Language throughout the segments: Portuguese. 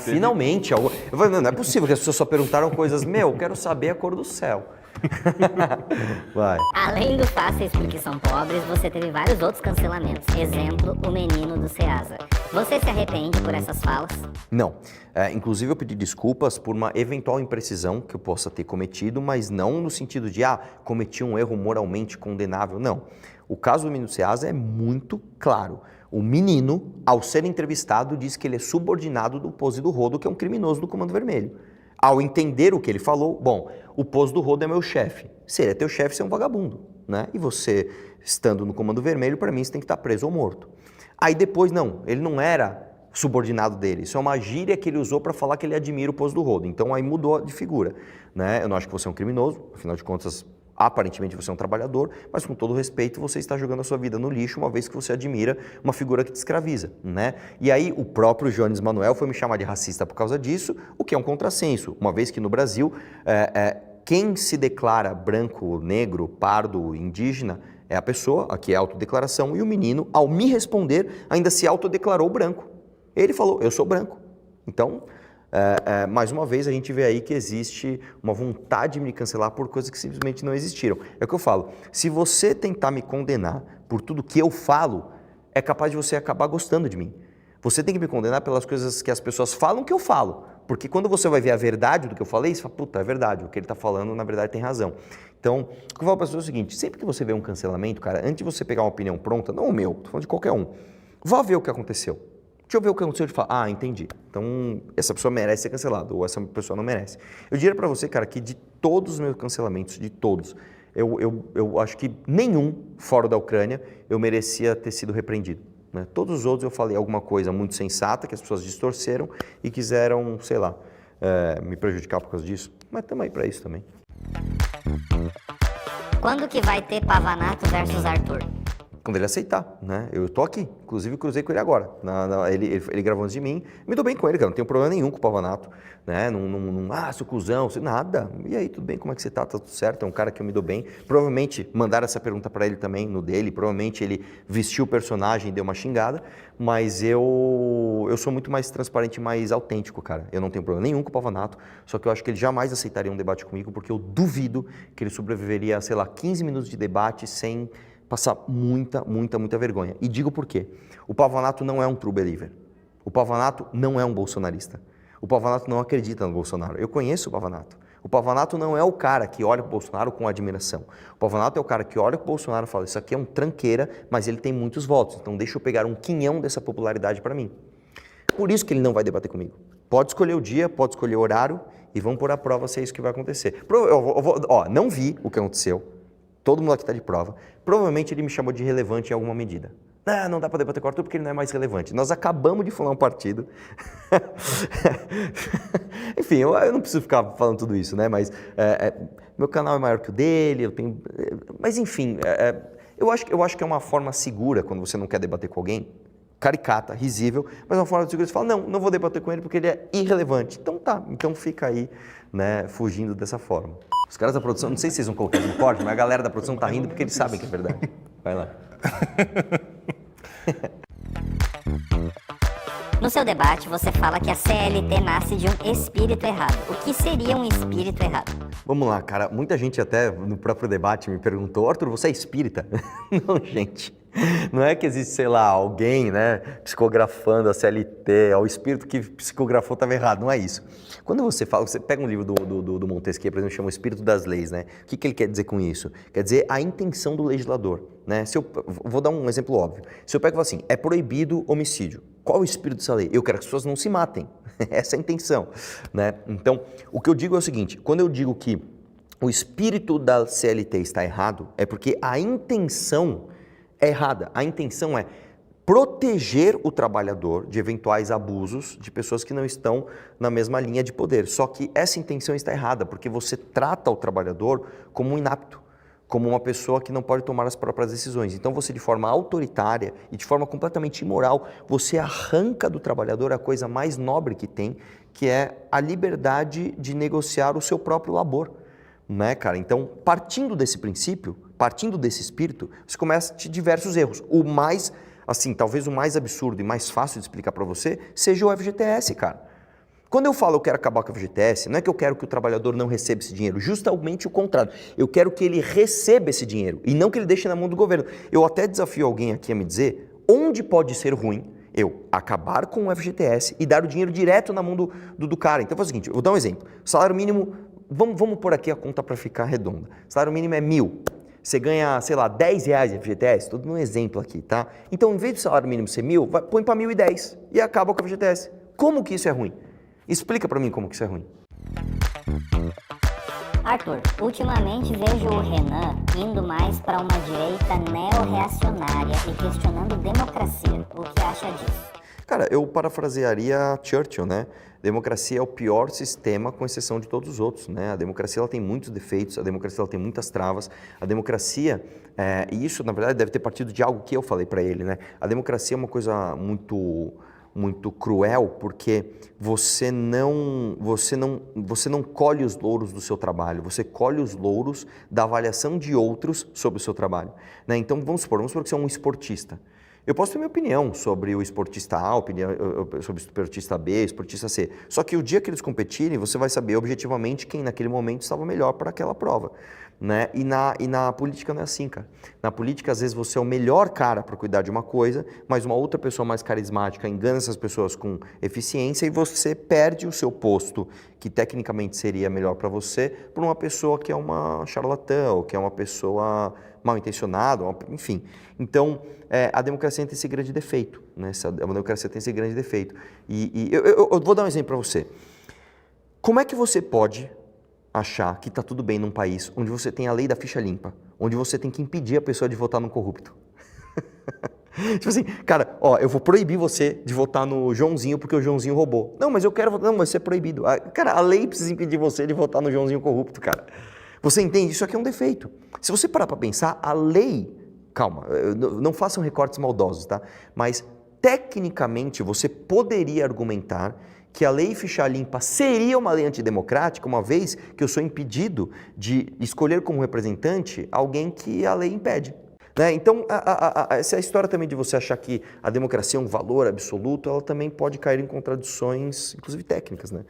Finalmente. Eu falei, não é possível que as pessoas só perguntaram coisas, eu quero saber a cor do céu. Vai. Além dos fáceis porque são pobres, você teve vários outros cancelamentos. Exemplo, o menino do Ceasa. Você se arrepende por essas falas? Não. Inclusive eu pedi desculpas por uma eventual imprecisão que eu possa ter cometido, mas não no sentido de, cometi um erro moralmente condenável. Não. O caso do menino do Ceasa é muito claro. O menino, ao ser entrevistado, diz que ele é subordinado do Pose do Rodo, que é um criminoso do Comando Vermelho. Ao entender o que ele falou, o Pose do Rodo é meu chefe. Se ele é teu chefe, você é um vagabundo, né? E você, estando no Comando Vermelho, para mim, você tem que estar preso ou morto. Aí depois, não, ele não era subordinado dele. Isso é uma gíria que ele usou para falar que ele admira o Pose do Rodo. Então aí mudou de figura, né? Eu não acho que você é um criminoso, afinal de contas, aparentemente você é um trabalhador, mas com todo respeito você está jogando a sua vida no lixo uma vez que você admira uma figura que te escraviza, né? E aí o próprio Jones Manuel foi me chamar de racista por causa disso, o que é um contrassenso, uma vez que no Brasil quem se declara branco, negro, pardo, indígena é a pessoa, aqui é a autodeclaração, e o menino, ao me responder, ainda se autodeclarou branco. Ele falou, eu sou branco. Então, mais uma vez, a gente vê aí que existe uma vontade de me cancelar por coisas que simplesmente não existiram. É o que eu falo, se você tentar me condenar por tudo que eu falo, é capaz de você acabar gostando de mim. Você tem que me condenar pelas coisas que as pessoas falam que eu falo. Porque quando você vai ver a verdade do que eu falei, você fala, puta, é verdade, o que ele está falando, na verdade, tem razão. Então, o que eu falo para as pessoas é o seguinte, sempre que você vê um cancelamento, cara, antes de você pegar uma opinião pronta, não o meu, estou falando de qualquer um, vá ver o que aconteceu. Deixa eu ver o que aconteceu e falar, entendi. Então, essa pessoa merece ser cancelada, ou essa pessoa não merece. Eu diria pra você, cara, que de todos os meus cancelamentos, de todos, eu acho que nenhum, fora da Ucrânia, eu merecia ter sido repreendido, né? Todos os outros eu falei alguma coisa muito sensata, que as pessoas distorceram e quiseram, sei lá, me prejudicar por causa disso. Mas estamos aí pra isso também. Quando que vai ter Pavanato versus Arthur? Quando ele aceitar, né? Eu tô aqui, inclusive cruzei com ele agora. Ele gravou antes de mim, me dou bem com ele, cara, não tenho problema nenhum com o Pavanato, né? Sou cuzão, nada. E aí, tudo bem, como é que você tá? Tá tudo certo, é um cara que eu me dou bem. Provavelmente mandaram essa pergunta pra ele também, no dele, provavelmente ele vestiu o personagem e deu uma xingada, mas eu sou muito mais transparente e mais autêntico, cara. Eu não tenho problema nenhum com o Pavanato, só que eu acho que ele jamais aceitaria um debate comigo, porque eu duvido que ele sobreviveria a, sei lá, 15 minutos de debate sem passar muita vergonha. E digo por quê. O Pavanato não é um true believer. O Pavanato não é um bolsonarista. O Pavanato não acredita no Bolsonaro. Eu conheço o Pavanato. O Pavanato não é o cara que olha para o Bolsonaro com admiração. O Pavanato é o cara que olha para o Bolsonaro e fala, isso aqui é um tranqueira, mas ele tem muitos votos, então deixa eu pegar um quinhão dessa popularidade para mim. Por isso que ele não vai debater comigo. Pode escolher o dia, pode escolher o horário e vamos pôr à prova se é isso que vai acontecer. Não vi o que aconteceu. Todo mundo aqui está de prova. Provavelmente ele me chamou de irrelevante em alguma medida. Não dá para debater com o Arthur porque ele não é mais relevante. Nós acabamos de fundar um partido. Enfim, eu não preciso ficar falando tudo isso, né? Mas meu canal é maior que o dele, eu tenho... Mas enfim, eu acho que é uma forma segura quando você não quer debater com alguém, caricata, risível, mas uma forma segura de falar, não vou debater com ele porque ele é irrelevante. Então tá, então fica aí, né, fugindo dessa forma. Os caras da produção, não sei se vocês vão colocar isso no corte, mas a galera da produção tá rindo porque eles sabem que é verdade. Vai lá. No seu debate, você fala que a CLT nasce de um espírito errado. O que seria um espírito errado? Vamos lá, cara. Muita gente até no próprio debate me perguntou, Arthur, você é espírita? Não, gente. Não é que existe, sei lá, alguém, né, psicografando a CLT, o espírito que psicografou estava errado, não é isso. Quando você fala, você pega um livro do Montesquieu, por exemplo, chama O Espírito das Leis, né? O que ele quer dizer com isso? Quer dizer a intenção do legislador, né? Vou dar um exemplo óbvio. Se eu pego e falo assim, é proibido homicídio. Qual é o espírito dessa lei? Eu quero que as pessoas não se matem. Essa é a intenção, né? Então, o que eu digo é o seguinte, quando eu digo que o espírito da CLT está errado, é porque a intenção é errada. A intenção é proteger o trabalhador de eventuais abusos de pessoas que não estão na mesma linha de poder. Só que essa intenção está errada, porque você trata o trabalhador como um inapto, como uma pessoa que não pode tomar as próprias decisões. Então você, de forma autoritária e de forma completamente imoral, você arranca do trabalhador a coisa mais nobre que tem, que é a liberdade de negociar o seu próprio labor. Né, cara? Então, partindo desse princípio, partindo desse espírito, você começa a ter diversos erros. O mais, assim, talvez o mais absurdo e mais fácil de explicar para você seja o FGTS, cara. Quando eu falo eu quero acabar com a FGTS, não é que eu quero que o trabalhador não receba esse dinheiro, justamente o contrário. Eu quero que ele receba esse dinheiro e não que ele deixe na mão do governo. Eu até desafio alguém aqui a me dizer onde pode ser ruim eu acabar com o FGTS e dar o dinheiro direto na mão do cara. Então faz o seguinte, eu vou dar um exemplo. Salário mínimo, vamos pôr aqui a conta para ficar redonda. Salário mínimo é 1.000. Você ganha, sei lá, R$10 de FGTS, estou dando um exemplo aqui, tá? Então, em vez do salário mínimo ser 1.000, põe para 1.010 e acaba com a FGTS. Como que isso é ruim? Explica para mim como que isso é ruim. Arthur, ultimamente vejo o Renan indo mais para uma direita neo-reacionária e questionando democracia. O que acha disso? Cara, eu parafrasearia Churchill, né? Democracia é o pior sistema, com exceção de todos os outros, né? A democracia ela tem muitos defeitos, a democracia ela tem muitas travas. A democracia, e isso na verdade deve ter partido de algo que eu falei para ele, né? A democracia é uma coisa muito cruel, porque você não colhe os louros do seu trabalho, você colhe os louros da avaliação de outros sobre o seu trabalho, né? Então vamos supor que você é um esportista. Eu posso ter minha opinião sobre o esportista A, sobre o esportista B, esportista C. Só que o dia que eles competirem, você vai saber objetivamente quem naquele momento estava melhor para aquela prova, né? E na política não é assim, cara. Na política, às vezes, você é o melhor cara para cuidar de uma coisa, mas uma outra pessoa mais carismática engana essas pessoas com eficiência e você perde o seu posto, que tecnicamente seria melhor para você, por uma pessoa que é uma charlatã, ou que é uma pessoa mal intencionada, enfim. Então, a democracia tem esse grande defeito, né? A democracia tem esse grande defeito. E eu vou dar um exemplo para você. Como é que você pode achar que está tudo bem num país onde você tem a lei da ficha limpa, onde você tem que impedir a pessoa de votar no corrupto? Tipo assim, cara, eu vou proibir você de votar no Joãozinho porque o Joãozinho roubou. Não, mas eu quero votar. Não, mas isso é proibido. Cara, a lei precisa impedir você de votar no Joãozinho corrupto, cara. Você entende? Isso aqui é um defeito. Se você parar para pensar, a lei... Calma, não façam recortes maldosos, tá? Mas, tecnicamente, você poderia argumentar que a lei ficha limpa seria uma lei antidemocrática, uma vez que eu sou impedido de escolher como representante alguém que a lei impede. Né? Então, essa história também de você achar que a democracia é um valor absoluto, ela também pode cair em contradições, inclusive técnicas. Né?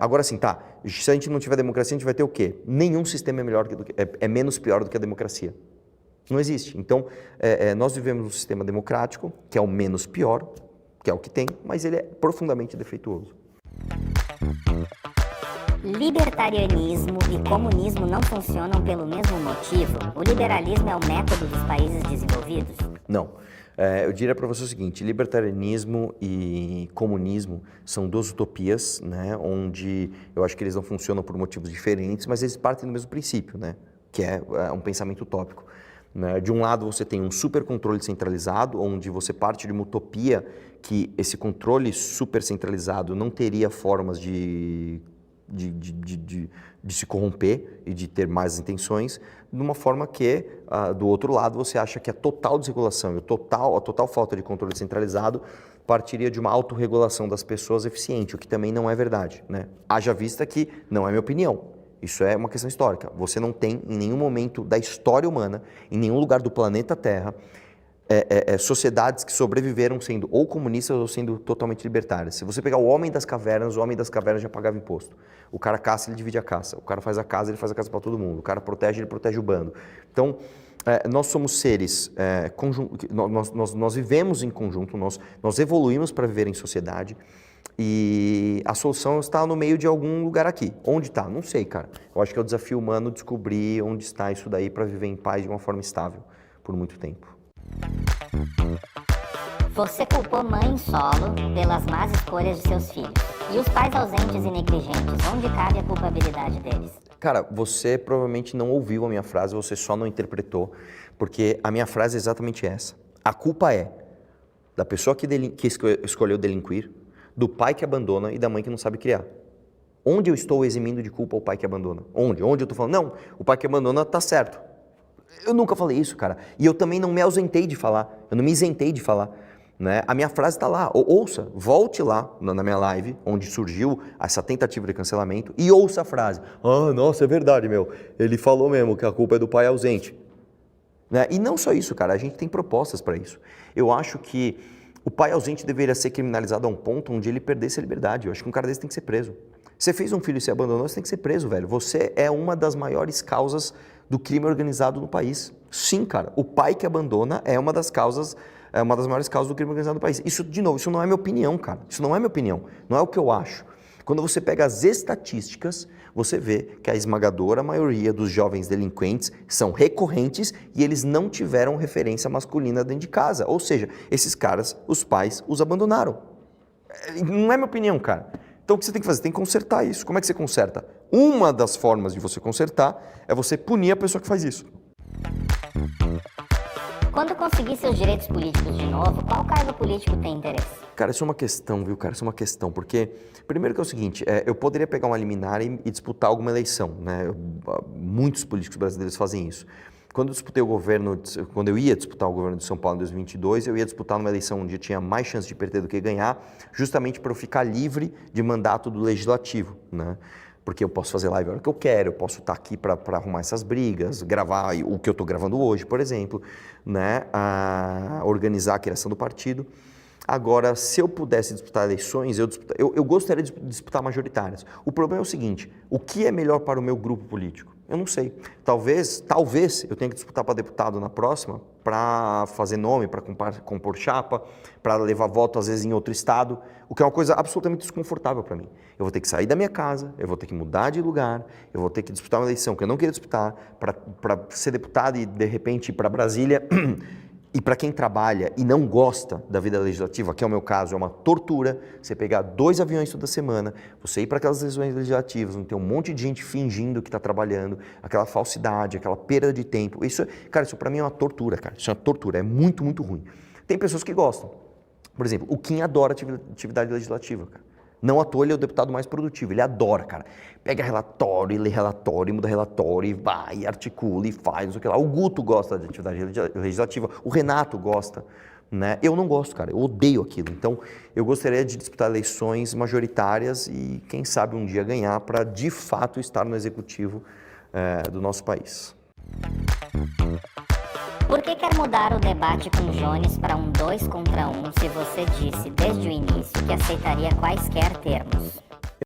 Agora sim, tá, se a gente não tiver democracia, a gente vai ter o quê? Nenhum sistema é menos pior do que a democracia. Não existe. Então, nós vivemos um sistema democrático, que é o menos pior, que é o que tem, mas ele é profundamente defeituoso. Libertarianismo e comunismo não funcionam pelo mesmo motivo? O liberalismo é o método dos países desenvolvidos? Não. Eu diria para você o seguinte, libertarianismo e comunismo são duas utopias, né, onde eu acho que eles não funcionam por motivos diferentes, mas eles partem do mesmo princípio, né, que é um pensamento utópico. De um lado você tem um super controle centralizado, onde você parte de uma utopia que esse controle super centralizado não teria formas de se corromper e de ter mais intenções, de uma forma que, do outro lado, você acha que a total desregulação e a total falta de controle centralizado partiria de uma autorregulação das pessoas eficiente, o que também não é verdade, né? Haja vista que não é minha opinião. Isso é uma questão histórica. Você não tem, em nenhum momento da história humana, em nenhum lugar do planeta Terra, sociedades que sobreviveram sendo ou comunistas ou sendo totalmente libertárias. Se você pegar o homem das cavernas já pagava imposto. O cara caça, ele divide a caça. O cara faz a casa, ele faz a casa para todo mundo. O cara protege, ele protege o bando. Então, nós somos seres, nós vivemos em conjunto, nós evoluímos para viver em sociedade. E a solução está no meio de algum lugar aqui. Onde está? Não sei, cara. Eu acho que é o desafio humano descobrir onde está isso daí para viver em paz de uma forma estável por muito tempo. Você culpou mãe solo pelas más escolhas de seus filhos. E os pais ausentes e negligentes, onde cabe a culpabilidade deles? Cara, você provavelmente não ouviu a minha frase, você só não interpretou, porque a minha frase é exatamente essa. A culpa é da pessoa que escolheu delinquir, do pai que abandona e da mãe que não sabe criar. Onde eu estou eximindo de culpa o pai que abandona? Onde? Onde eu estou falando, não, o pai que abandona está certo. Eu nunca falei isso, cara. E eu também não me ausentei de falar, eu não me isentei de falar. Né? A minha frase está lá, ouça, volte lá na minha live, onde surgiu essa tentativa de cancelamento, e ouça a frase. Ah, nossa, é verdade, meu. Ele falou mesmo que a culpa é do pai ausente. Né? E não só isso, cara, a gente tem propostas para isso. Eu acho que O pai ausente deveria ser criminalizado a um ponto onde ele perdesse a liberdade. Eu acho que um cara desse tem que ser preso. Você fez um filho e se abandonou, você tem que ser preso, velho. Você é uma das maiores causas do crime organizado no país. Sim, cara. O pai que abandona é uma das causas, é uma das maiores causas do crime organizado no país. Isso, de novo, isso não é minha opinião, cara. Isso não é minha opinião. Não é o que eu acho. Quando você pega as estatísticas, você vê que a esmagadora maioria dos jovens delinquentes são recorrentes e eles não tiveram referência masculina dentro de casa. Ou seja, esses caras, os pais, os abandonaram. Não é minha opinião, cara. Então o que você tem que fazer? Você tem que consertar isso. Como é que você conserta? Uma das formas de você consertar é você punir a pessoa que faz isso. Quando conseguir seus direitos políticos de novo, qual cargo político tem interesse? Cara, isso é uma questão, viu, cara? Isso é uma questão, porque, primeiro que é o seguinte, eu poderia pegar uma liminar e disputar alguma eleição, né? Muitos políticos brasileiros fazem isso. Quando eu disputei o governo, quando eu ia disputar o governo de São Paulo em 2022, eu ia disputar numa eleição onde eu tinha mais chance de perder do que ganhar, justamente para eu ficar livre de mandato do legislativo, né? Porque eu posso fazer live a hora que eu quero, eu posso estar aqui para arrumar essas brigas, gravar o que eu estou gravando hoje, por exemplo, né? Organizar a criação do partido. Agora, se eu pudesse disputar eleições, eu gostaria de disputar majoritárias. O problema é o seguinte, o que é melhor para o meu grupo político? Eu não sei. Talvez eu tenha que disputar para deputado na próxima, para fazer nome, para compor chapa, para levar voto às vezes em outro estado, o que é uma coisa absolutamente desconfortável para mim. Eu vou ter que sair da minha casa, eu vou ter que mudar de lugar, eu vou ter que disputar uma eleição que eu não queria disputar, para ser deputado e de repente ir para Brasília. E para quem trabalha e não gosta da vida legislativa, que é o meu caso, é uma tortura, você pegar 2 aviões toda semana, você ir para aquelas sessões legislativas, onde tem um monte de gente fingindo que está trabalhando, aquela falsidade, aquela perda de tempo. Isso, cara, isso para mim é uma tortura, cara. Isso é uma tortura, é muito, muito ruim. Tem pessoas que gostam. Por exemplo, o Kim adora atividade legislativa, cara. Não à toa ele é o deputado mais produtivo, ele adora, cara. Pega relatório, e lê relatório, e muda relatório, e vai, e articula, e faz, não sei o que lá. O Guto gosta de atividade legislativa, o Renato gosta, né? Eu não gosto, cara, eu odeio aquilo. Então, eu gostaria de disputar eleições majoritárias e, quem sabe, um dia ganhar para, de fato, estar no executivo do nosso país. Por que quer mudar o debate com Jones para um 2 contra 1 se você disse desde o início que aceitaria quaisquer termos?